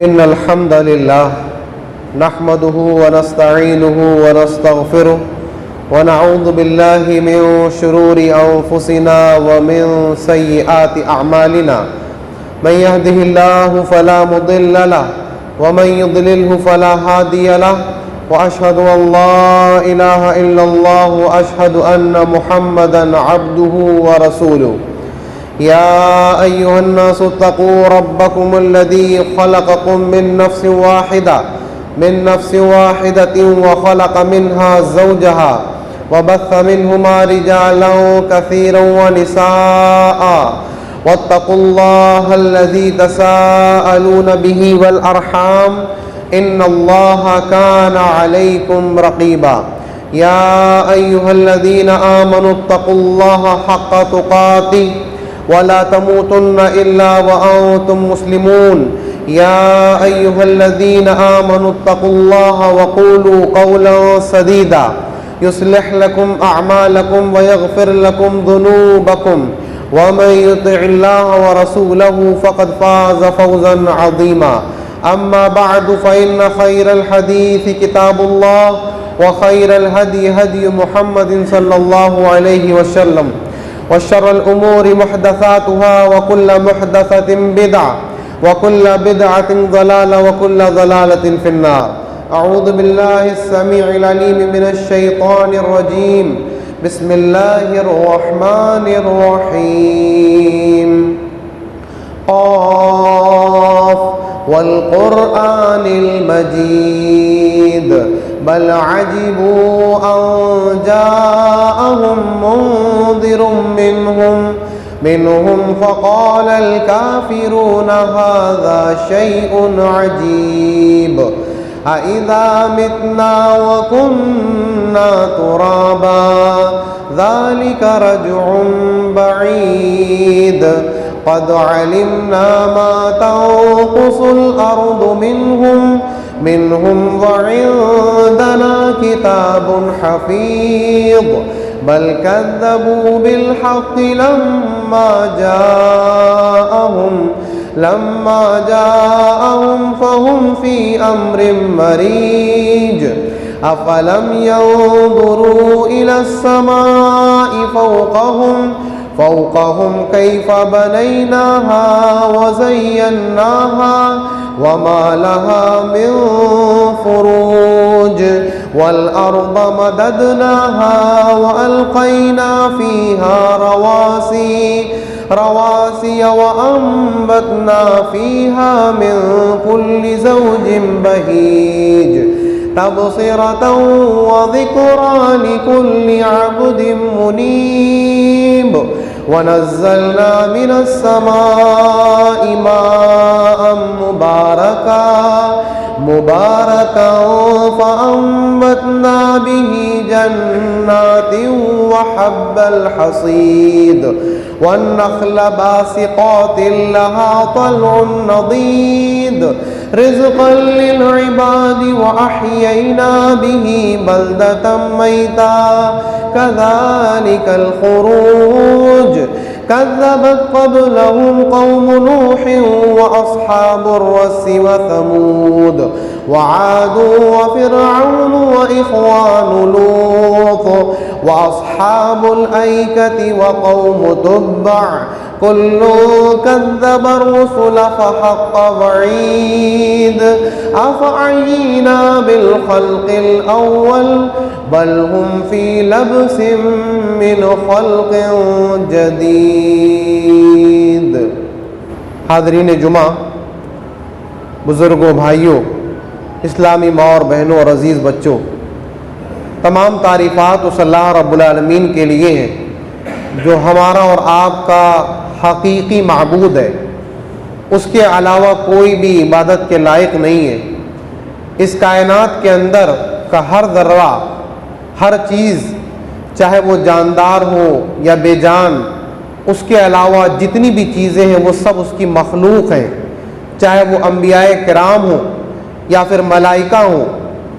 إن الحمد لله نحمده ونستعينه ونستغفره ونعوذ بالله من شرور أنفسنا ومن سيئات أعمالنا. من يهده الله فلا مضل له ومن يضلله فلا هادي له، وأشهد أن لا إله إلا الله وأشهد أن محمدا عبده ورسوله. يا أيها الناس اتقوا ربكم الذي خلقكم من نفس واحدة وخلق منها زوجها وبث منهما رجالا كثيرا ونساء، واتقوا الله الذي تساءلون به والأرحام إن الله كان عليكم رقيبا. يا أيها الذين آمنوا اتقوا الله حق تقاته ولا تموتن إلا وأنتم مسلمون. يا أيها الذين آمنوا اتقوا الله وقولوا قولا سديدا يصلح لكم أعمالكم ويغفر لكم ذنوبكم، ومن يطع الله ورسوله فقد فاز فوزا عظيما. أما بعد، فإن خير الحديث كتاب الله، وخير الهدي هدي محمد صلى الله عليه وسلم، وشر الأمور محدثاتها، وكل محدثة بدعة، وكل بدعة ضلالة، وكل ضلالة في النار. أعوذ بالله السميع العليم من الشيطان الرجيم. بسم الله الرحمن الرحيم. قاف والقرآن المجيد بل عجبوا أن جاءهم منذر منهم فقال الكافرون هذا شيء عجيب. أإذا متنا وكنا ترابا ذلك رجع بعيد. قد علمنا ما تنقص الأرض منهم وعندنا كتاب حفيظ. بل كذبوا بالحق لما جاءهم فهم في أمر مريج. أفلم ينظروا إلى السماء فوقهم كيف بنيناها وزيناها وما لها من فروج. والأرض مددناها وألقينا فيها رواسي وأنبتنا فيها من كل زوج بهيج. تبصرة وذكرى لكل عبد منيب. ونزلنا من السماء ماء مباركا فأنبتنا به جنات وحب الحصيد. والنخل باسقات لها طلع نضيد رزقا للعباد. وأحيينا به بلدة ميتا كذلك الخروج. كذبت قبلهم قوم نوح وأصحاب الرس وثمود وعاد وفرعون وإخوان لوط وأصحاب الأيكة وقوم تبع كل كذب الرسل فحق وعيد. أفعينا بالخلق الأول بل هم في لبس من خلق جدید. حاضرین جمعہ، بزرگوں، بھائیوں، اسلامی ماں اور بہنوں اور عزیز بچوں، تمام تعریفات اس اللہ رب العالمین کے لیے ہیں جو ہمارا اور آپ کا حقیقی معبود ہے. اس کے علاوہ کوئی بھی عبادت کے لائق نہیں ہے. اس کائنات کے اندر کا ہر ذرہ، ہر چیز، چاہے وہ جاندار ہو یا بے جان، اس کے علاوہ جتنی بھی چیزیں ہیں وہ سب اس کی مخلوق ہیں. چاہے وہ انبیاء کرام ہوں یا پھر ملائکہ ہوں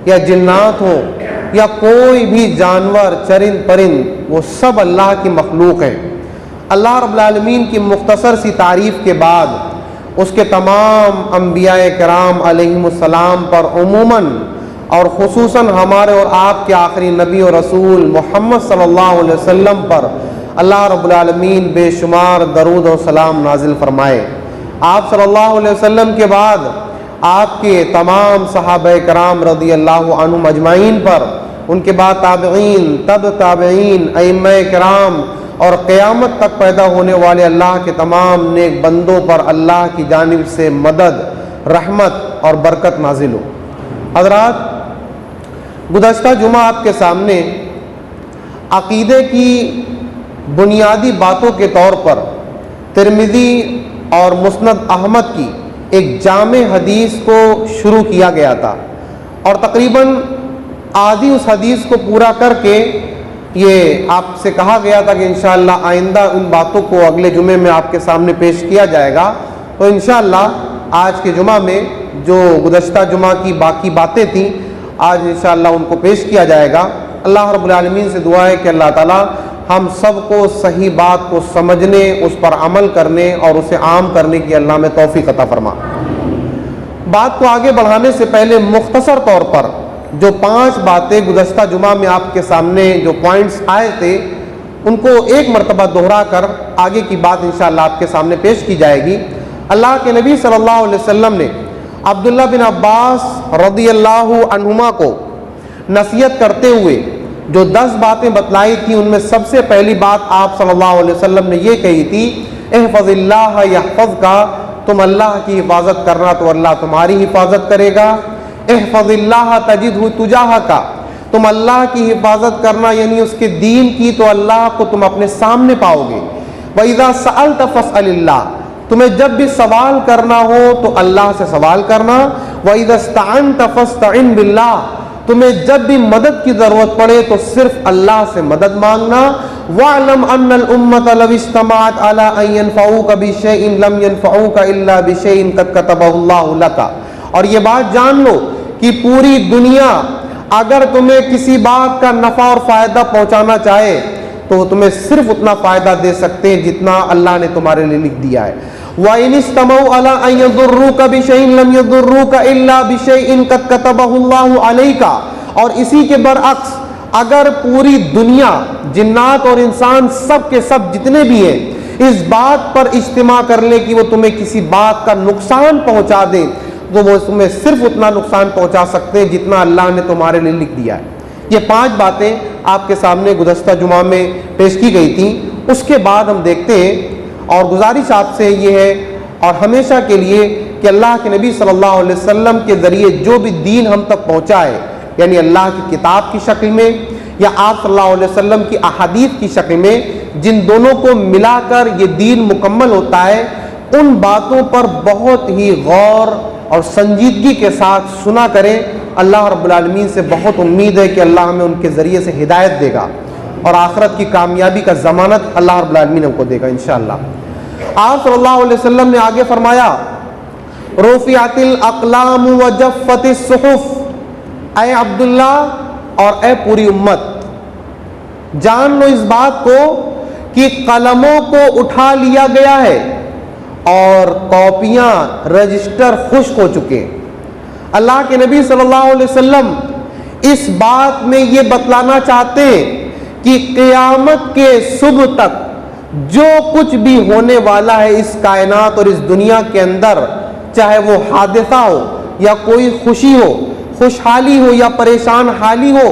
یا جنات ہوں یا کوئی بھی جانور، چرند پرند، وہ سب اللہ کی مخلوق ہیں. اللہ رب العالمین کی مختصر سی تعریف کے بعد اس کے تمام انبیاء کرام علیہم السلام پر عموماً اور خصوصاً ہمارے اور آپ کے آخری نبی اور رسول محمد صلی اللہ علیہ وسلم پر اللہ رب العالمین بے شمار درود و سلام نازل فرمائے۔ آپ صلی اللہ علیہ وسلم کے بعد آپ کے تمام صحابہ کرام رضی اللہ عنہم اجمعین پر، ان کے بعد تابعین، تب تابعین، ائمہ کرام اور قیامت تک پیدا ہونے والے اللہ کے تمام نیک بندوں پر اللہ کی جانب سے مدد، رحمت اور برکت نازل ہو۔ حضرات، گزشتہ جمعہ آپ کے سامنے عقیدے کی بنیادی باتوں کے طور پر ترمذی اور مسند احمد کی ایک جامع حدیث کو شروع کیا گیا تھا، اور تقریباً آدھی اس حدیث کو پورا کر کے یہ آپ سے کہا گیا تھا کہ انشاءاللہ آئندہ ان باتوں کو اگلے جمعے میں آپ کے سامنے پیش کیا جائے گا۔ تو انشاءاللہ آج کے جمعہ میں جو گزشتہ جمعہ کی باقی باتیں تھیں، آج انشاءاللہ ان کو پیش کیا جائے گا۔ اللہ رب العالمین سے دعا ہے کہ اللہ تعالیٰ ہم سب کو صحیح بات کو سمجھنے، اس پر عمل کرنے اور اسے عام کرنے کی اللہ میں توفیق عطا فرما۔ بات کو آگے بڑھانے سے پہلے مختصر طور پر جو 5 باتیں گزشتہ جمعہ میں آپ کے سامنے جو پوائنٹس آئے تھے، ان کو ایک مرتبہ دہرا کر آگے کی بات انشاءاللہ آپ کے سامنے پیش کی جائے گی۔ اللہ کے نبی صلی اللہ علیہ وسلم نے عبداللہ بن عباس رضی اللہ عنہما کو نصیحت کرتے ہوئے جو 10 باتیں بتلائی تھیں، ان میں سب سے پہلی بات آپ صلی اللہ علیہ وسلم نے یہ کہی تھی، احفظ اللہ یحفظک، تم اللہ کی حفاظت کرنا تو اللہ تمہاری حفاظت کرے گا۔ احفظ اللہ تجدہ تجاہک، تم اللہ کی حفاظت کرنا یعنی اس کے دین کی، تو اللہ کو تم اپنے سامنے پاؤ گے۔ وَإِذَا سَأَلْتَ فَاسْأَلِ اللَّهَ، تمہیں جب بھی سوال کرنا ہو تو اللہ سے سوال کرنا۔ وَإِذَا اسْتَعَنْتَ فَاسْتَعِنْ بِاللَّهِ، تمہیں جب بھی مدد کی ضرورت پڑے تو صرف اللہ سے مدد مانگنا۔ وَاعْلَمْ أَنَّ الْأُمَّةَ لَوِ اجْتَمَعَتْ عَلَىٰ أَن يَنفَعُوكَ بِشَيْءٍ لَمْ يَنفَعُوكَ إِلَّا بِشَيْءٍ قَدْ كَتَبَهُ اللَّهُ لَكَ، اور یہ بات جان لو کہ پوری دنیا اگر تمہیں کسی بات کا نفع اور فائدہ پہنچانا چاہے تو تمہیں صرف اتنا فائدہ دے سکتے ہیں جتنا اللہ نے تمہارے لیے لکھ دیا ہے۔ وَإِنِ اسْتَمَعُوا عَلَىٰ أَن يَضُرُّوكَ بِشَيْءٍ لَمْ يَضُرُّوكَ إِلَّا بِشَيْءٍ قَدْ كَتَبَهُ اللَّهُ عَلَيْكَ، اور اسی کے برعکس اگر پوری دنیا، جنات اور انسان سب کے سب جتنے بھی ہیں، اس بات پر اجتماع کر لیں کہ وہ تمہیں کسی بات کا نقصان پہنچا دیں، تو وہ تمہیں صرف اتنا نقصان پہنچا سکتے ہیں جتنا اللہ نے تمہارے لیے لکھ دیا ہے۔ یہ 5 باتیں آپ کے سامنے گزشتہ جمعہ میں پیش کی گئی تھیں۔ اس کے بعد ہم دیکھتے ہیں، اور گزارش آپ سے یہ ہے اور ہمیشہ کے لیے کہ اللہ کے نبی صلی اللہ علیہ وسلم کے ذریعے جو بھی دین ہم تک پہنچا ہے، یعنی اللہ کی کتاب کی شکل میں یا آپ صلی اللہ علیہ وسلم کی احادیث کی شکل میں، جن دونوں کو ملا کر یہ دین مکمل ہوتا ہے، ان باتوں پر بہت ہی غور اور سنجیدگی کے ساتھ سنا کریں۔ اللہ رب العالمین سے بہت امید ہے کہ اللہ ہمیں ان کے ذریعے سے ہدایت دے گا اور آخرت کی کامیابی کا ضمانت اللہ رب العالمین ہم کو دے گا انشاءاللہ۔ آپ صلی اللہ علیہ وسلم نے آگے فرمایا، رفعت الاقلام وجفت الصحف، اے عبداللہ اور اے پوری امت، جان لو اس بات کو کہ قلموں کو اٹھا لیا گیا ہے اور کاپیاں، رجسٹر خشک ہو چکے۔ اللہ کے نبی صلی اللہ علیہ وسلم اس بات میں یہ بتلانا چاہتے ہیں کہ قیامت کے صبح تک جو کچھ بھی ہونے والا ہے اس کائنات اور اس دنیا کے اندر، چاہے وہ حادثہ ہو یا کوئی خوشی ہو، خوشحالی ہو یا پریشان حالی ہو،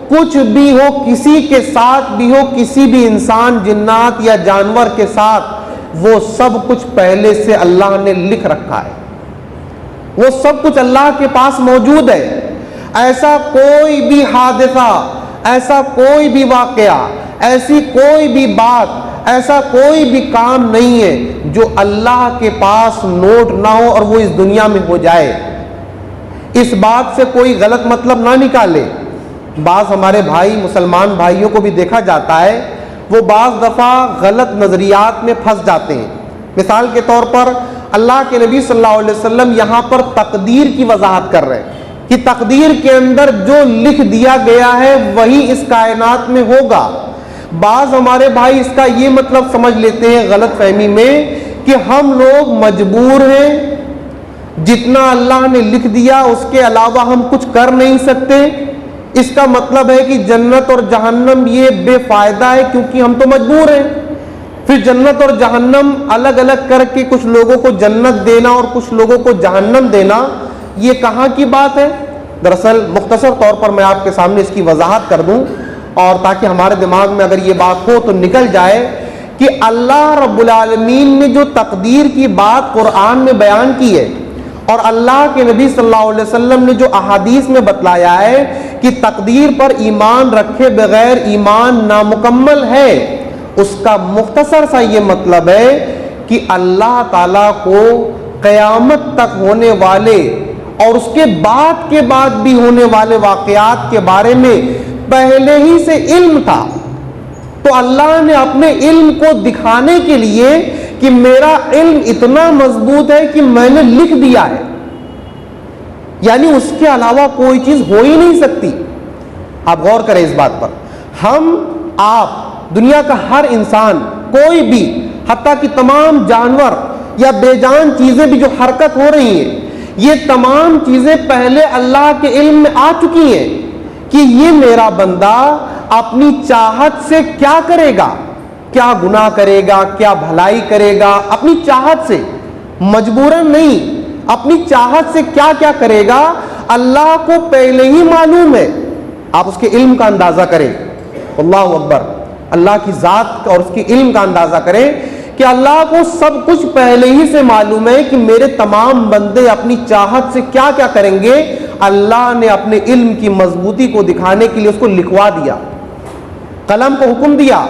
کچھ بھی ہو، کسی کے ساتھ بھی ہو، کسی بھی انسان، جنات یا جانور کے ساتھ، وہ سب کچھ پہلے سے اللہ نے لکھ رکھا ہے، وہ سب کچھ اللہ کے پاس موجود ہے۔ ایسا کوئی بھی حادثہ، ایسا کوئی بھی واقعہ، ایسی کوئی بھی بات، ایسا کوئی بھی کام نہیں ہے جو اللہ کے پاس نوٹ نہ ہو اور وہ اس دنیا میں ہو جائے۔ اس بات سے کوئی غلط مطلب نہ نکالے۔ بعض ہمارے بھائی، مسلمان بھائیوں کو بھی دیکھا جاتا ہے، وہ بعض دفعہ غلط نظریات میں پھنس جاتے ہیں۔ مثال کے طور پر اللہ کے نبی صلی اللہ علیہ وسلم یہاں پر تقدیر کی وضاحت کر رہے ہیں کہ تقدیر کے اندر جو لکھ دیا گیا ہے وہی اس کائنات میں ہوگا۔ بعض ہمارے بھائی اس کا یہ مطلب سمجھ لیتے ہیں غلط فہمی میں کہ ہم لوگ مجبور ہیں، جتنا اللہ نے لکھ دیا اس کے علاوہ ہم کچھ کر نہیں سکتے، اس کا مطلب ہے کہ جنت اور جہنم یہ بے فائدہ ہے کیونکہ ہم تو مجبور ہیں۔ پھر جنت اور جہنم الگ الگ کر کے کچھ لوگوں کو جنت دینا اور کچھ لوگوں کو جہنم دینا، یہ کہاں کی بات ہے؟ دراصل مختصر طور پر میں آپ کے سامنے اس کی وضاحت کر دوں، اور تاکہ ہمارے دماغ میں اگر یہ بات ہو تو نکل جائے کہ اللہ رب العالمین نے جو تقدیر کی بات قرآن میں بیان کی ہے اور اللہ کے نبی صلی اللہ علیہ وسلم نے جو احادیث میں بتلایا ہے کہ تقدیر پر ایمان رکھے بغیر ایمان نامکمل ہے، اس کا مختصر سا یہ مطلب ہے کہ اللہ تعالیٰ کو قیامت تک ہونے والے اور اس کے بعد بھی ہونے والے واقعات کے بارے میں پہلے ہی سے علم تھا، تو اللہ نے اپنے علم کو دکھانے کے لیے کہ میرا علم اتنا مضبوط ہے کہ میں نے لکھ دیا ہے، یعنی اس کے علاوہ کوئی چیز ہو ہی نہیں سکتی۔ آپ غور کریں اس بات پر، ہم آپ دنیا کا ہر انسان، کوئی بھی، حتیٰ کہ تمام جانور یا بے جان چیزیں بھی جو حرکت ہو رہی ہیں، یہ تمام چیزیں پہلے اللہ کے علم میں آ چکی ہیں کہ یہ میرا بندہ اپنی چاہت سے کیا کرے گا، کیا گناہ کرے گا، کیا بھلائی کرے گا، اپنی چاہت سے، مجبوراً نہیں، اپنی چاہت سے کیا کیا کرے گا اللہ کو پہلے ہی معلوم ہے۔ آپ اس کے علم کا اندازہ کریں، اللہ اکبر، اللہ کی ذات اور اس کے علم کا اندازہ کریں کہ اللہ کو سب کچھ پہلے ہی سے معلوم ہے کہ میرے تمام بندے اپنی چاہت سے کیا کیا کریں گے۔ اللہ نے اپنے علم کی مضبوطی کو دکھانے کے لیے اس کو لکھوا دیا، قلم کو حکم دیا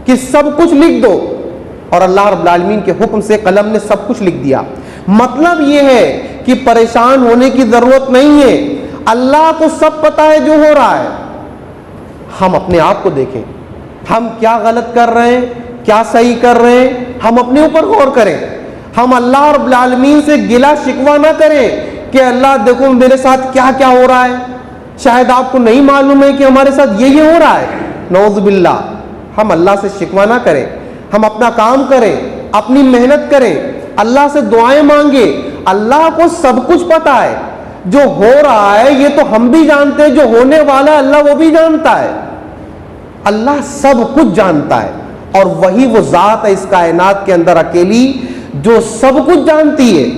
کہ سب کچھ لکھ دو، اور اللہ رب العالمین کے حکم سے قلم نے سب کچھ لکھ دیا۔ مطلب یہ ہے کہ پریشان ہونے کی ضرورت نہیں ہے، اللہ کو سب پتہ ہے جو ہو رہا ہے۔ ہم اپنے آپ کو دیکھیں، ہم کیا غلط کر رہے ہیں، کیا صحیح کر رہے ہیں، ہم اپنے اوپر غور کریں۔ ہم اللہ رب العالمین سے گلہ شکوہ نہ کریں کہ اللہ دیکھو میرے ساتھ کیا کیا ہو رہا ہے، شاید آپ کو نہیں معلوم ہے کہ ہمارے ساتھ یہ ہو رہا ہے، نعوذ باللہ۔ ہم اللہ سے شکوہ نہ کریں، ہم اپنا کام کریں، اپنی محنت کریں، اللہ سے دعائیں مانگیں۔ اللہ کو سب کچھ پتہ ہے، جو ہو رہا ہے یہ تو ہم بھی جانتے ہیں، جو ہونے والا ہے اللہ وہ بھی جانتا ہے۔ اللہ سب کچھ جانتا ہے، اور وہی وہ ذات ہے اس کائنات کے اندر اکیلی جو سب کچھ جانتی ہے۔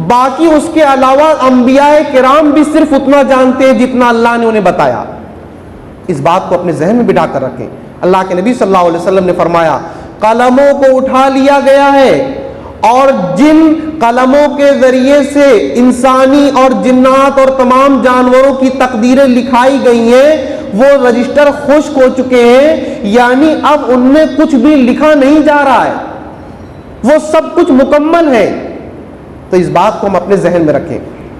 باقی اس کے علاوہ انبیاء کرام بھی صرف اتنا جانتے ہیں جتنا اللہ نے انہیں بتایا۔ اس بات کو اپنے ذہن میں بٹھا کر رکھیں۔ اللہ کے نبی صلی اللہ علیہ وسلم نے فرمایا قلموں کو اٹھا لیا گیا ہے، اور جن قلموں کے ذریعے سے انسانی اور جنات اور تمام جانوروں کی تقدیریں لکھائی گئی ہیں وہ رجسٹر خشک ہو چکے ہیں، یعنی اب ان میں کچھ بھی لکھا نہیں جا رہا ہے، وہ سب کچھ مکمل ہے۔ تو اس بات کو ہم اپنے ذہن میں رکھیں۔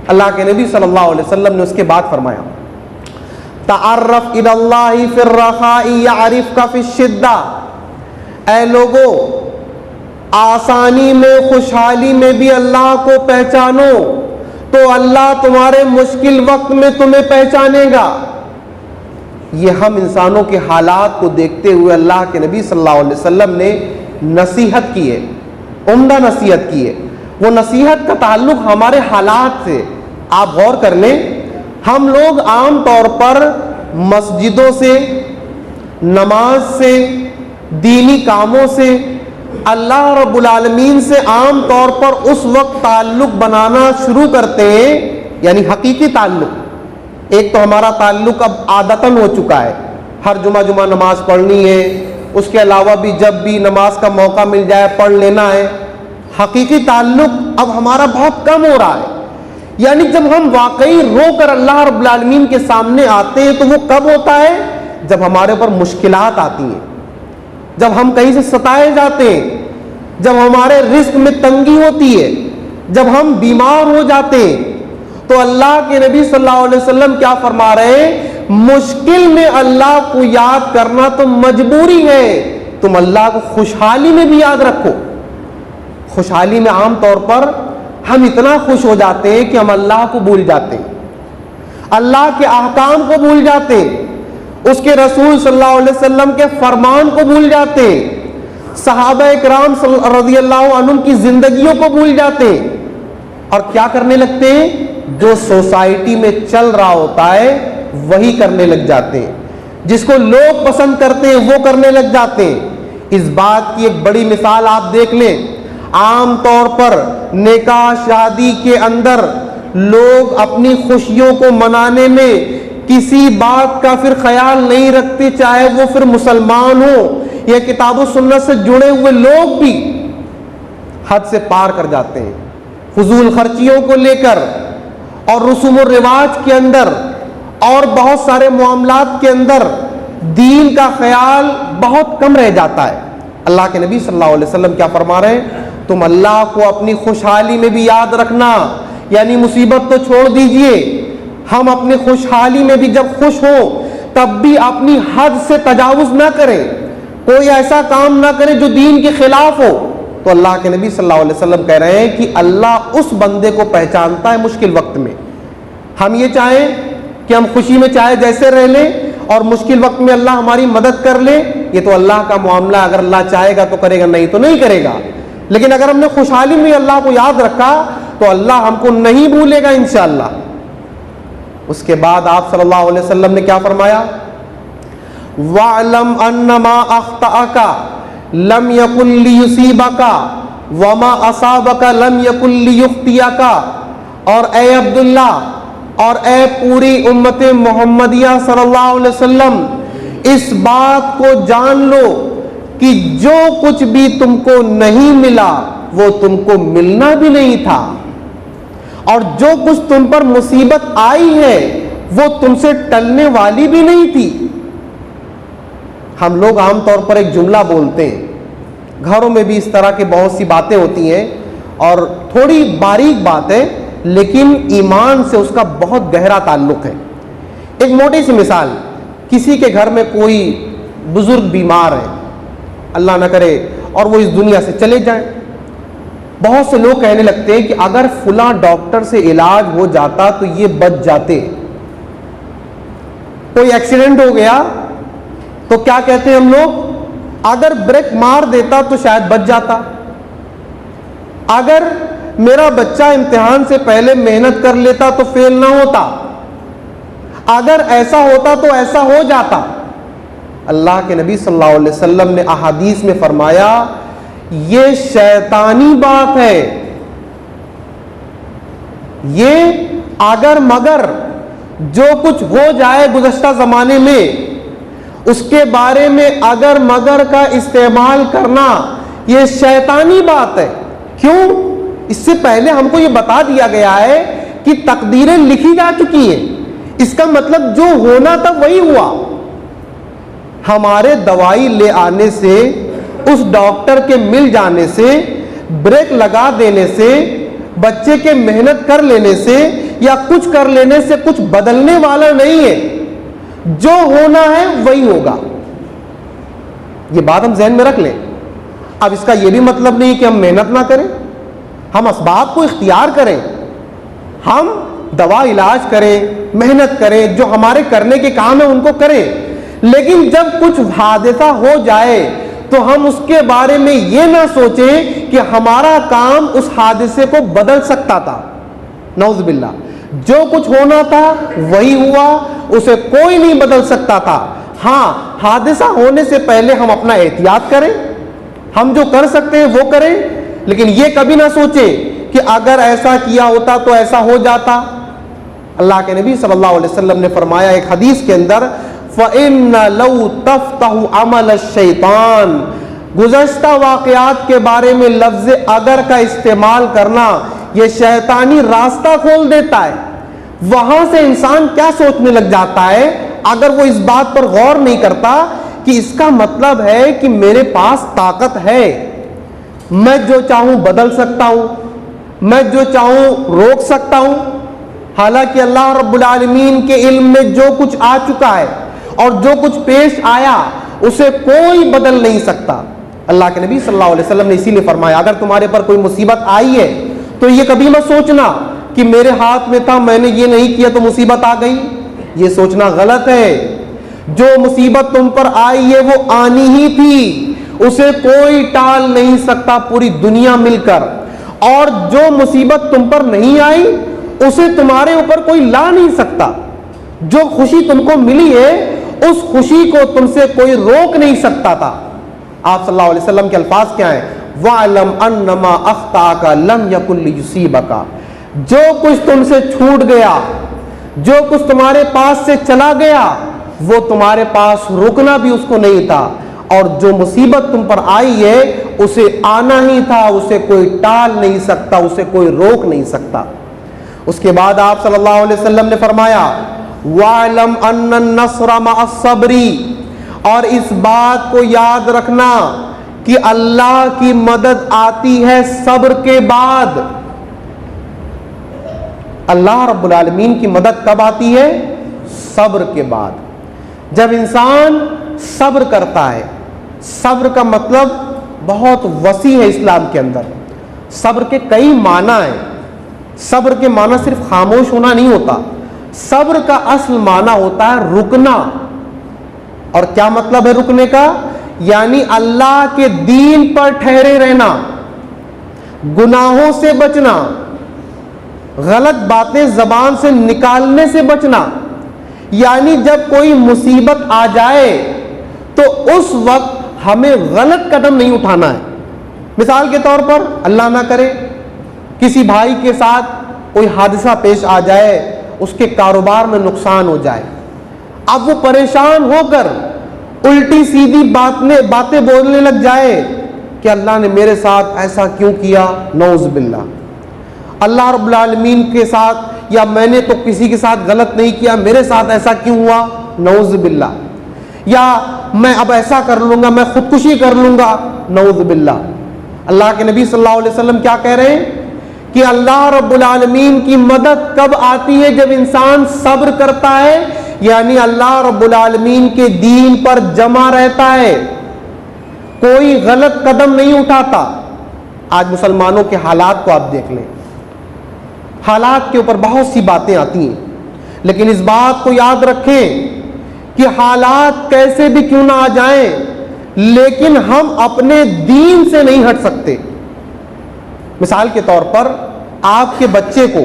اللہ کے نبی صلی اللہ علیہ وسلم نے اس کے بعد فرمایا تعرف الی اللہ فی الرخاء یعرفک فی الشدہ، اے لوگو آسانی میں خوشحالی میں بھی اللہ کو پہچانو تو اللہ تمہارے مشکل وقت میں تمہیں پہچانے گا۔ یہ ہم انسانوں کے حالات کو دیکھتے ہوئے اللہ کے نبی صلی اللہ علیہ وسلم نے نصیحت کی ہے، عمدہ نصیحت کی ہے۔ وہ نصیحت کا تعلق ہمارے حالات سے۔ آپ غور کر لیں، ہم لوگ عام طور پر مسجدوں سے، نماز سے، دینی کاموں سے، اللہ رب العالمین سے عام طور پر اس وقت تعلق بنانا شروع کرتے ہیں، یعنی حقیقی تعلق۔ ایک تو ہمارا تعلق اب عادتاً ہو چکا ہے، ہر جمعہ نماز پڑھنی ہے، اس کے علاوہ بھی جب بھی نماز کا موقع مل جائے پڑھ لینا ہے۔ حقیقی تعلق اب ہمارا بہت کم ہو رہا ہے، یعنی جب ہم واقعی رو کر اللہ رب العالمین کے سامنے آتے ہیں تو وہ کب ہوتا ہے؟ جب ہمارے اوپر مشکلات آتی ہیں، جب ہم کہیں سے ستائے جاتے ہیں، جب ہمارے رزق میں تنگی ہوتی ہے، جب ہم بیمار ہو جاتے ہیں، تو اللہ کے نبی صلی اللہ علیہ وسلم کیا فرما رہے ہیں؟ مشکل میں اللہ کو یاد کرنا تو مجبوری ہے، تم اللہ کو خوشحالی میں بھی یاد رکھو۔ خوشحالی میں عام طور پر ہم اتنا خوش ہو جاتے ہیں کہ ہم اللہ کو بھول جاتے ہیں، اللہ کے احکام کو بھول جاتے ہیں، اس کے رسول صلی اللہ علیہ وسلم کے فرمان کو بھول جاتے ہیں۔ صحابہ اکرام رضی اللہ عنہم کی زندگیوں کو بھول جاتے ہیں اور کیا کرنے لگتے ہیں؟ جو سوسائٹی میں چل رہا ہوتا ہے وہی کرنے لگ جاتے ہیں، جس کو لوگ پسند کرتے ہیں وہ کرنے لگ جاتے ہیں۔ اس بات کی ایک بڑی مثال آپ دیکھ لیں، عام طور پر نکاح شادی کے اندر لوگ اپنی خوشیوں کو منانے میں کسی بات کا پھر خیال نہیں رکھتے، چاہے وہ پھر مسلمان ہو یا کتاب و سنت سے جڑے ہوئے لوگ بھی حد سے پار کر جاتے ہیں، فضول خرچیوں کو لے کر اور رسوم و رواج کے اندر اور بہت سارے معاملات کے اندر دین کا خیال بہت کم رہ جاتا ہے۔ اللہ کے نبی صلی اللہ علیہ وسلم کیا فرما رہے ہیں؟ تم اللہ کو اپنی خوشحالی میں بھی یاد رکھنا، یعنی مصیبت تو چھوڑ دیجئے، ہم اپنی خوشحالی میں بھی جب خوش ہوں تب بھی اپنی حد سے تجاوز نہ کریں، کوئی ایسا کام نہ کریں جو دین کے خلاف ہو۔ تو اللہ کے نبی صلی اللہ علیہ وسلم کہہ رہے ہیں کہ اللہ اس بندے کو پہچانتا ہے مشکل وقت میں۔ ہم یہ چاہیں کہ ہم خوشی میں چاہے جیسے رہ لیں اور مشکل وقت میں اللہ ہماری مدد کر لے، یہ تو اللہ کا معاملہ، اگر اللہ چاہے گا تو کرے گا، نہیں تو نہیں کرے گا۔ لیکن اگر ہم نے خوشحالی میں اللہ کو یاد رکھا تو اللہ ہم کو نہیں بھولے گا انشاءاللہ۔ اس کے بعد آپ صلی اللہ علیہ وسلم نے کیا فرمایا؟ وَاعْلَمْ أَنَّ مَا أَخْطَأَكَ لَمْ يَكُنْ لِيُصِيبَكَ وَمَا أَصَابَكَ لَمْ يَكُنْ لِيُخْطِئَكَ۔ اور اے عبداللہ اور اے پوری امت محمدیہ صلی اللہ علیہ وسلم، اس بات کو جان لو کہ جو کچھ بھی تم کو نہیں ملا وہ تم کو ملنا بھی نہیں تھا، اور جو کچھ تم پر مصیبت آئی ہے وہ تم سے ٹلنے والی بھی نہیں تھی۔ ہم لوگ عام طور پر ایک جملہ بولتے ہیں، گھروں میں بھی اس طرح کی بہت سی باتیں ہوتی ہیں اور تھوڑی باریک بات ہے لیکن ایمان سے اس کا بہت گہرا تعلق ہے۔ ایک موٹی سی مثال، کسی کے گھر میں کوئی بزرگ بیمار ہے، اللہ نہ کرے اور وہ اس دنیا سے چلے جائیں، بہت سے لوگ کہنے لگتے ہیں کہ اگر فلاں ڈاکٹر سے علاج ہو جاتا تو یہ بچ جاتے۔ کوئی ایکسیڈنٹ ہو گیا تو کیا کہتے ہیں ہم لوگ؟ اگر بریک مار دیتا تو شاید بچ جاتا، اگر میرا بچہ امتحان سے پہلے محنت کر لیتا تو فیل نہ ہوتا، اگر ایسا ہوتا تو ایسا ہو جاتا۔ اللہ کے نبی صلی اللہ علیہ وسلم نے احادیث میں فرمایا یہ شیطانی بات ہے، یہ اگر مگر جو کچھ ہو جائے گزشتہ زمانے میں اس کے بارے میں اگر مگر کا استعمال کرنا یہ شیطانی بات ہے۔ کیوں؟ اس سے پہلے ہم کو یہ بتا دیا گیا ہے کہ تقدیریں لکھی جا چکی ہیں، اس کا مطلب جو ہونا تھا وہی ہوا۔ ہمارے دوائی لے آنے سے، اس ڈاکٹر کے مل جانے سے، بریک لگا دینے سے، بچے کے محنت کر لینے سے یا کچھ کر لینے سے کچھ بدلنے والا نہیں ہے، جو ہونا ہے وہی ہوگا۔ یہ بات ہم ذہن میں رکھ لیں۔ اب اس کا یہ بھی مطلب نہیں کہ ہم محنت نہ کریں، ہم اسباب کو اختیار کریں، ہم دوا علاج کریں، محنت کریں، جو ہمارے کرنے کے کام ہیں ان کو کریں، لیکن جب کچھ حادثہ ہو جائے تو ہم اس کے بارے میں یہ نہ سوچیں کہ ہمارا کام اس حادثے کو بدل سکتا تھا۔ نعوذ باللہ، جو کچھ ہونا تھا وہی ہوا، اسے کوئی نہیں بدل سکتا تھا۔ ہاں، حادثہ ہونے سے پہلے ہم اپنا احتیاط کریں، ہم جو کر سکتے ہیں وہ کریں، لیکن یہ کبھی نہ سوچیں کہ اگر ایسا کیا ہوتا تو ایسا ہو جاتا۔ اللہ کے نبی صلی اللہ علیہ وسلم نے فرمایا ایک حدیث کے اندر فَإِنَّ لَوْ تَفْتَحُ عَمَلَ الشَّيْطَانِ، گزشتہ واقعات کے بارے میں لفظ اگر کا استعمال کرنا یہ شیطانی راستہ کھول دیتا ہے۔ وہاں سے انسان کیا سوچنے لگ جاتا ہے اگر وہ اس بات پر غور نہیں کرتا کہ اس کا مطلب ہے کہ میرے پاس طاقت ہے، میں جو چاہوں بدل سکتا ہوں، میں جو چاہوں روک سکتا ہوں، حالانکہ اللہ رب العالمین کے علم میں جو کچھ آ چکا ہے اور جو کچھ پیش آیا اسے کوئی بدل نہیں سکتا۔ اللہ کے نبی صلی اللہ علیہ وسلم نے اسی لیے فرمایا اگر تمہارے پر کوئی مصیبت آئی ہے تو یہ کبھی مت سوچنا کہ میرے ہاتھ میں تھا، میں نے یہ نہیں کیا تو مصیبت آ گئی، یہ سوچنا غلط ہے۔ جو مصیبت تم پر آئی ہے وہ آنی ہی تھی، اسے کوئی ٹال نہیں سکتا پوری دنیا مل کر، اور جو مصیبت تم پر نہیں آئی اسے تمہارے اوپر کوئی لا نہیں سکتا۔ جو خوشی تم کو ملی ہے اس خوشی کو تم سے کوئی روک نہیں سکتا تھا۔ آپ صلی اللہ علیہ وسلم کے الفاظ کیا ہیں؟ وَعْلَمْ أَنَّمَا أَخْطَأَكَ لَمْ يَكُنْ لِيُصِيبَكَ، جو کچھ تم سے چھوٹ گیا، جو کچھ تمہارے پاس سے چلا گیا، وہ تمہارے پاس رکنا بھی اس کو نہیں تھا، اور جو مصیبت تم پر آئی ہے اسے آنا ہی تھا، اسے کوئی ٹال نہیں سکتا، اسے کوئی روک نہیں سکتا۔ اس کے بعد آپ صلی اللہ علیہ وسلم نے فرمایا وَاعْلَمْ أَنَّ النَّصْرَ مَعَ الصَّبْرِ، اور اس بات کو یاد رکھنا کہ اللہ کی مدد آتی ہے صبر کے بعد۔ اللہ رب العالمین کی مدد کب آتی ہے؟ صبر کے بعد۔ جب انسان صبر کرتا ہے، صبر کا مطلب بہت وسیع ہے اسلام کے اندر، صبر کے کئی معنی ہیں۔ صبر کے معنی صرف خاموش ہونا نہیں ہوتا، صبر کا اصل معنی ہوتا ہے رکنا۔ اور کیا مطلب ہے رکنے کا؟ یعنی اللہ کے دین پر ٹھہرے رہنا، گناہوں سے بچنا، غلط باتیں زبان سے نکالنے سے بچنا۔ یعنی جب کوئی مصیبت آ جائے تو اس وقت ہمیں غلط قدم نہیں اٹھانا ہے۔ مثال کے طور پر اللہ نہ کرے کسی بھائی کے ساتھ کوئی حادثہ پیش آ جائے، اس کے کاروبار میں نقصان ہو جائے، اب وہ پریشان ہو کر الٹی سیدھی باتیں بولنے لگ جائے کہ اللہ نے میرے ساتھ ایسا کیوں کیا، نعوذ باللہ، اللہ رب العالمین کے ساتھ، یا میں نے تو کسی کے ساتھ غلط نہیں کیا، میرے ساتھ ایسا کیوں ہوا، نعوذ باللہ، یا میں اب ایسا کر لوں گا، میں خودکشی کر لوں گا، نعوذ باللہ۔ اللہ کے نبی صلی اللہ علیہ وسلم کیا کہہ رہے ہیں کہ اللہ رب العالمین کی مدد کب آتی ہے؟ جب انسان صبر کرتا ہے، یعنی اللہ رب العالمین کے دین پر جمع رہتا ہے، کوئی غلط قدم نہیں اٹھاتا۔ آج مسلمانوں کے حالات کو آپ دیکھ لیں، حالات کے اوپر بہت سی باتیں آتی ہیں، لیکن اس بات کو یاد رکھیں کہ حالات کیسے بھی کیوں نہ آ جائیں، لیکن ہم اپنے دین سے نہیں ہٹ سکتے۔ مثال کے طور پر آپ کے بچے کو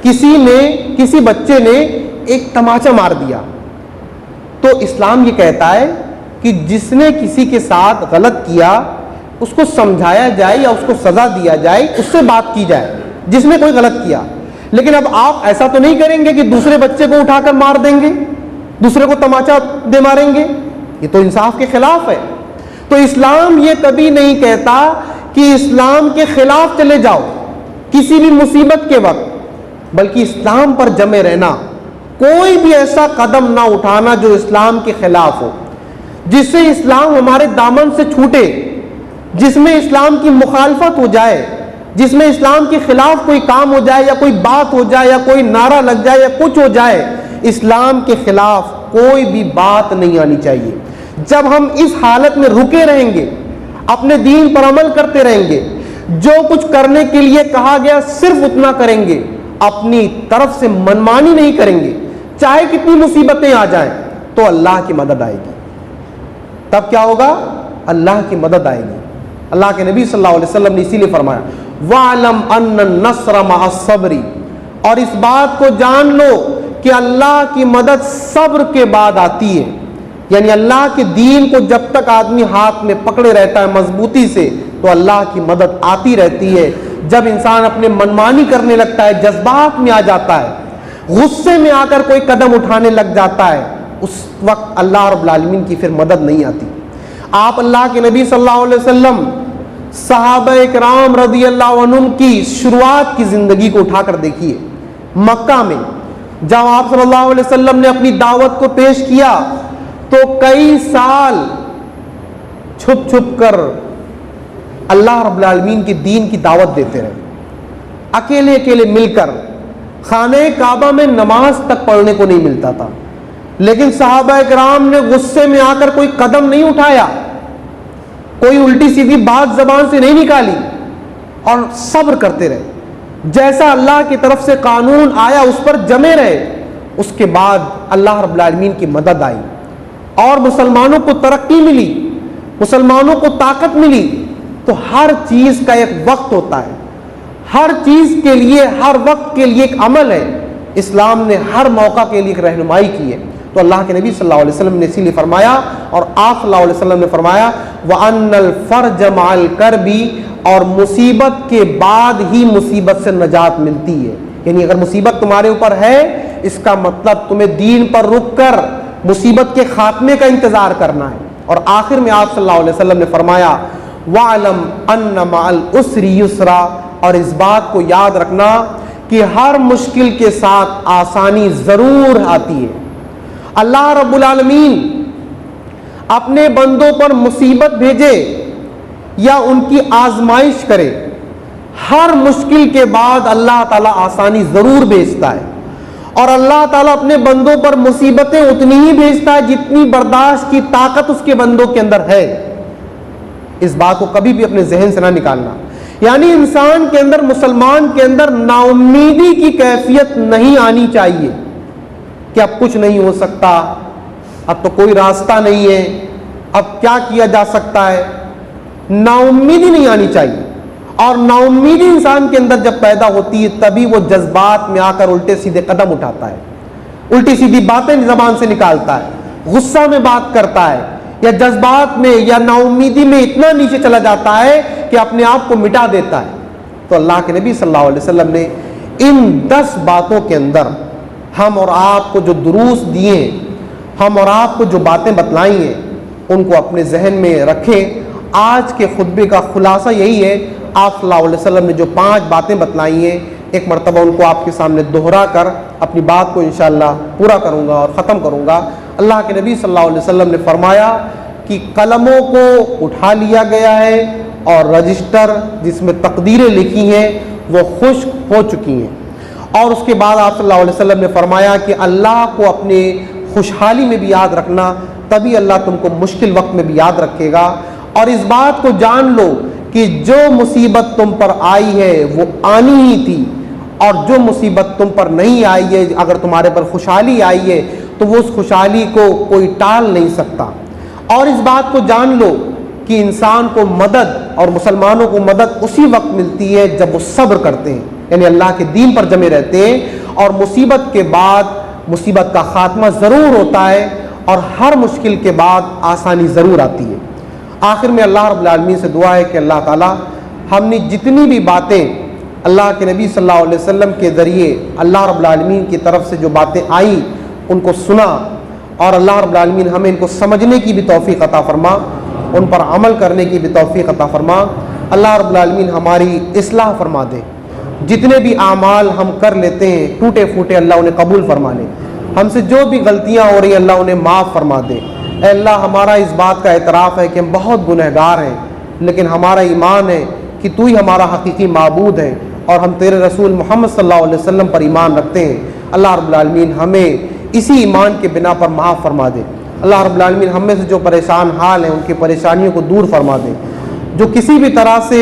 کسی بچے نے ایک تماچا مار دیا، تو اسلام یہ کہتا ہے کہ جس نے کسی کے ساتھ غلط کیا اس کو سمجھایا جائے یا اس کو سزا دیا جائے، اس سے بات کی جائے جس نے کوئی غلط کیا۔ لیکن اب آپ ایسا تو نہیں کریں گے کہ دوسرے بچے کو اٹھا کر مار دیں گے، دوسرے کو تماچا دے ماریں گے، یہ تو انصاف کے خلاف ہے۔ تو اسلام یہ کبھی نہیں کہتا کہ اسلام کے خلاف چلے جاؤ کسی بھی مصیبت کے وقت، بلکہ اسلام پر جمے رہنا، کوئی بھی ایسا قدم نہ اٹھانا جو اسلام کے خلاف ہو، جس سے اسلام ہمارے دامن سے چھوٹے، جس میں اسلام کی مخالفت ہو جائے، جس میں اسلام کے خلاف کوئی کام ہو جائے یا کوئی بات ہو جائے یا کوئی نعرہ لگ جائے یا کچھ ہو جائے۔ اسلام کے خلاف کوئی بھی بات نہیں آنی چاہیے۔ جب ہم اس حالت میں رکے رہیں گے، اپنے دین پر عمل کرتے رہیں گے، جو کچھ کرنے کے لیے کہا گیا صرف اتنا کریں گے، اپنی طرف سے منمانی نہیں کریں گے، چاہے کتنی مصیبتیں آ جائیں، تو اللہ کی مدد آئے گی۔ تب کیا ہوگا؟ اللہ کی مدد آئے گی۔ اللہ کے نبی صلی اللہ علیہ وسلم نے اسی لیے فرمایا وَاعْلَمْ أَنَّ النَّصْرَ مَعَ الصَّبْرِ، اور اس بات کو جان لو کہ اللہ کی مدد صبر کے بعد آتی ہے۔ یعنی اللہ کے دین کو جب تک آدمی ہاتھ میں پکڑے رہتا ہے مضبوطی سے، تو اللہ کی مدد آتی رہتی ہے۔ جب انسان اپنے منمانی کرنے لگتا ہے، جذبات میں آ جاتا ہے، غصے میں آ کر کوئی قدم اٹھانے لگ جاتا ہے، اس وقت اللہ رب العالمین کی پھر مدد نہیں آتی۔ آپ اللہ کے نبی صلی اللہ علیہ وسلم صحابہ اکرام رضی اللہ عنہم کی شروعات کی زندگی کو اٹھا کر دیکھیے۔ مکہ میں جب آپ صلی اللہ علیہ وسلم نے اپنی دعوت کو پیش کیا تو کئی سال چھپ چھپ کر اللہ رب العالمین کے دین کی دعوت دیتے رہے، اکیلے اکیلے مل کر۔ خانہ کعبہ میں نماز تک پڑھنے کو نہیں ملتا تھا، لیکن صحابہ اکرام نے غصے میں آ کر کوئی قدم نہیں اٹھایا، کوئی الٹی سیدھی بات زبان سے نہیں نکالی، اور صبر کرتے رہے۔ جیسا اللہ کی طرف سے قانون آیا اس پر جمے رہے۔ اس کے بعد اللہ رب العالمین کی مدد آئی اور مسلمانوں کو ترقی ملی، مسلمانوں کو طاقت ملی، تو ہر چیز کا ایک وقت ہوتا ہے، ہر چیز کے لیے، ہر وقت کے لیے ایک عمل ہے۔ اسلام نے ہر موقع کے لیے ایک رہنمائی کی ہے۔ تو اللہ کے نبی صلی اللہ علیہ وسلم نے اسی لیے فرمایا، اور آپ صلی اللہ علیہ وسلم نے فرمایا وَأَنَّ الْفَرْجَ مَعَ الْكَرْبِ، اور مصیبت کے بعد ہی مصیبت سے نجات ملتی ہے۔ یعنی اگر مصیبت تمہارے اوپر ہے، اس کا مطلب تمہیں دین پر رک کر مصیبت کے خاتمے کا انتظار کرنا ہے۔ اور آخر میں آپ صلی اللہ علیہ وسلم نے فرمایا وَعْلَمْ أَنَّ مَعَ الْعُسْرِ يُسْرًا، اور اس بات کو یاد رکھنا کہ ہر مشکل کے ساتھ آسانی ضرور آتی ہے۔ اللہ رب العالمین اپنے بندوں پر مصیبت بھیجے یا ان کی آزمائش کرے، ہر مشکل کے بعد اللہ تعالیٰ آسانی ضرور بھیجتا ہے، اور اللہ تعالیٰ اپنے بندوں پر مصیبتیں اتنی ہی بھیجتا ہے جتنی برداشت کی طاقت اس کے بندوں کے اندر ہے۔ اس بات کو کبھی بھی اپنے ذہن سے نہ نکالنا۔ یعنی انسان کے اندر، مسلمان کے اندر نا امیدی کی کیفیت نہیں آنی چاہیے کہ اب کچھ نہیں ہو سکتا، اب تو کوئی راستہ نہیں ہے، اب کیا کیا جا سکتا ہے۔ نا امیدی نہیں آنی چاہیے، اور نا امیدی انسان کے اندر جب پیدا ہوتی ہے تبھی وہ جذبات میں آ کر الٹے سیدھے قدم اٹھاتا ہے، الٹی سیدھی باتیں زبان سے نکالتا ہے، غصہ میں بات کرتا ہے، یا جذبات میں یا نا امیدی میں اتنا نیچے چلا جاتا ہے کہ اپنے آپ کو مٹا دیتا ہے۔ تو اللہ کے نبی صلی اللہ علیہ وسلم نے ان 10 باتوں کے اندر ہم اور آپ کو جو دروس دیے ہیں، ہم اور آپ کو جو باتیں بتلائی ہیں، ان کو اپنے ذہن میں رکھیں۔ آج کے خطبے کا خلاصہ یہی ہے، آپ صلی اللہ علیہ وسلم نے جو 5 باتیں بتلائی ہیں، ایک مرتبہ ان کو آپ کے سامنے دہرا کر اپنی بات کو انشاءاللہ پورا کروں گا اور ختم کروں گا۔ اللہ کے نبی صلی اللہ علیہ وسلم نے فرمایا کہ قلموں کو اٹھا لیا گیا ہے، اور رجسٹر جس میں تقدیریں لکھی ہیں وہ خشک ہو چکی ہیں۔ اور اس کے بعد آپ صلی اللہ علیہ وسلم نے فرمایا کہ اللہ کو اپنے خوشحالی میں بھی یاد رکھنا، تبھی اللہ تم کو مشکل وقت میں بھی یاد رکھے گا۔ اور اس بات کو جان لو کہ جو مصیبت تم پر آئی ہے وہ آنی ہی تھی، اور جو مصیبت تم پر نہیں آئی ہے، اگر تمہارے پر خوشحالی آئی ہے تو وہ اس خوشحالی کو کوئی ٹال نہیں سکتا۔ اور اس بات کو جان لو کہ انسان کو مدد اور مسلمانوں کو مدد اسی وقت ملتی ہے جب وہ صبر کرتے ہیں، یعنی اللہ کے دین پر جمے رہتے ہیں، اور مصیبت کے بعد مصیبت کا خاتمہ ضرور ہوتا ہے، اور ہر مشکل کے بعد آسانی ضرور آتی ہے۔ آخر میں اللہ رب العالمین سے دعا ہے کہ اللہ تعالیٰ ہم نے جتنی بھی باتیں اللہ کے نبی صلی اللہ علیہ وسلم کے ذریعے اللہ رب العالمین کی طرف سے جو باتیں آئیں ان کو سنا، اور اللہ رب العالمین ہمیں ان کو سمجھنے کی بھی توفیق عطا فرما، ان پر عمل کرنے کی بھی توفیق عطا فرما۔ اللہ رب العالمین ہماری اصلاح فرما دے، جتنے بھی اعمال ہم کر لیتے ہیں ٹوٹے پھوٹے، اللہ انہیں قبول فرما لے، ہم سے جو بھی غلطیاں ہو رہی ہیں اللہ انہیں معاف فرما دے۔ اے اللہ، ہمارا اس بات کا اعتراف ہے کہ ہم بہت گنہگار ہیں، لیکن ہمارا ایمان ہے کہ تو ہی ہمارا حقیقی معبود ہے، اور ہم تیرے رسول محمد صلی اللہ علیہ وسلم پر ایمان رکھتے ہیں۔ اللہ رب العالمین ہمیں اسی ایمان کے بنا پر معاف فرما دے۔ اللہ رب العالمین ہم میں سے جو پریشان حال ہیں ان کی پریشانیوں کو دور فرما دے، جو کسی بھی طرح سے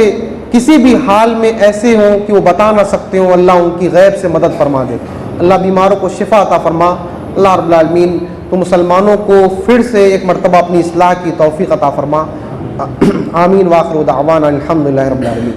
کسی بھی حال میں ایسے ہوں کہ وہ بتا نہ سکتے ہوں، اللہ ان کی غیب سے مدد فرما دے۔ اللہ بیماروں کو شفا عطا فرما۔ اللہ رب العالمین تو مسلمانوں کو پھر سے ایک مرتبہ اپنی اصلاح کی توفیق عطا فرما۔ آمین۔ وآخر دعوانا الحمدللہ رب العالمین۔